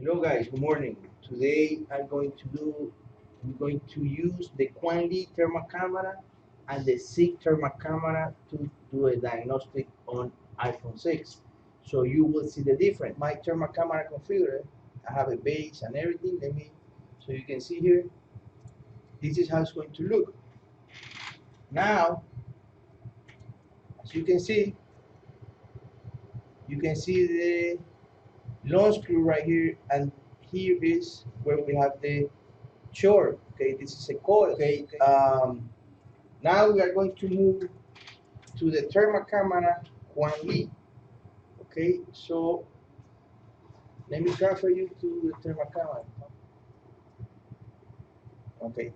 Hello guys, good morning. Today we're going to use the QianLin Thermal Camera and the SIG Thermal Camera to do a diagnostic on iPhone 6. So you will see the difference. My thermal camera configured, I have a base and everything. So you can see here, this is how it's going to look. Now, as you can see the long screw right here, and here is where we have the short. Okay, this is a coil. Okay, now we are going to move to the thermal camera 1B. Okay, so let me transfer you to the thermal camera. Okay,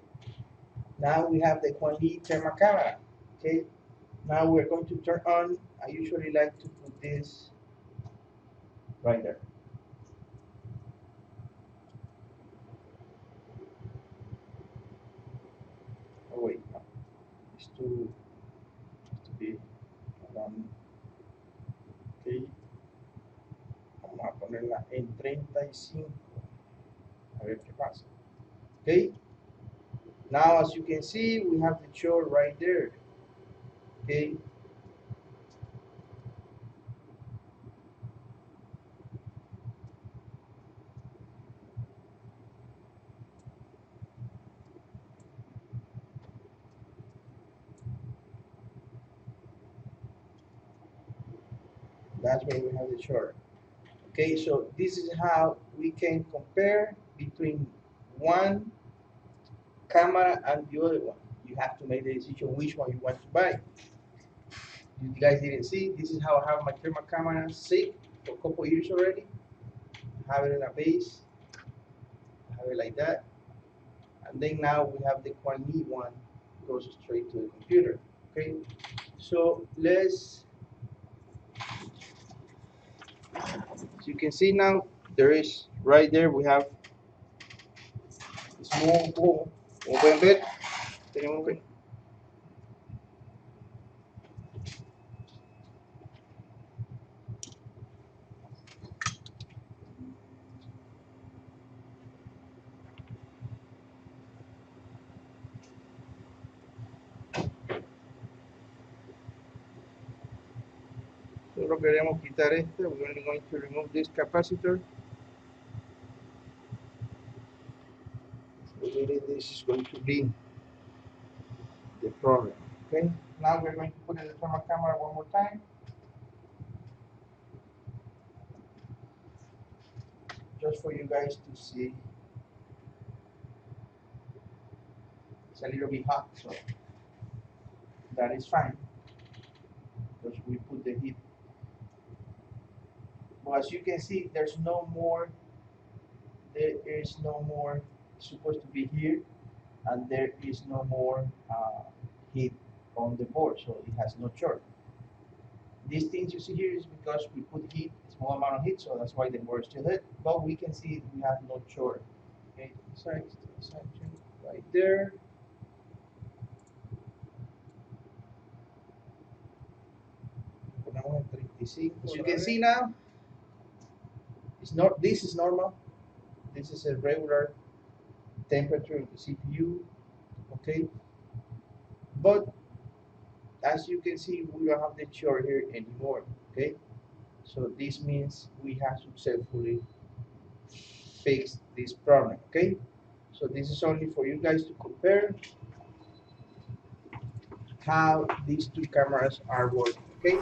now we have the 1B thermal camera. Okay, now we're going to turn on. I usually like to put this right there. Oh wait, no. It's too big. Okay, vamos a ponerla en 35. A ver qué pasa. Okay, now as you can see, we have the short right there. Okay, that's where we have the short. Okay, so this is how we can compare between one camera and the other one. You have to make the decision which one you want to buy. You guys didn't see, this is how I have my thermal camera SIG for a couple years already. I have it in a base, I have it like that. And then now we have the QianLin one, goes straight to the computer. Okay, so as you can see now, there is right there, we have a small hole. Como pueden ver, tenemos solo queremos quitar este. We're only going to remove this capacitor. So really this is going to be the problem. Okay, now we're going to put in the thermal camera one more time. Just for you guys to see. It's a little bit hot, so that is fine. Because we put the heat. But as you can see, there is no more, it's supposed to be here, and there is no more heat on the board, so it has no short. These things you see here is because we put heat, small amount of heat, so that's why the board is still hit. But we can see we have no short. Okay, right there. As you can see now, it's not. This is normal. This is a regular temperature of the CPU. Okay, but as you can see, we don't have the short here anymore. Okay, so this means we have successfully fixed this problem. Okay, so this is only for you guys to compare how these two cameras are working. Okay.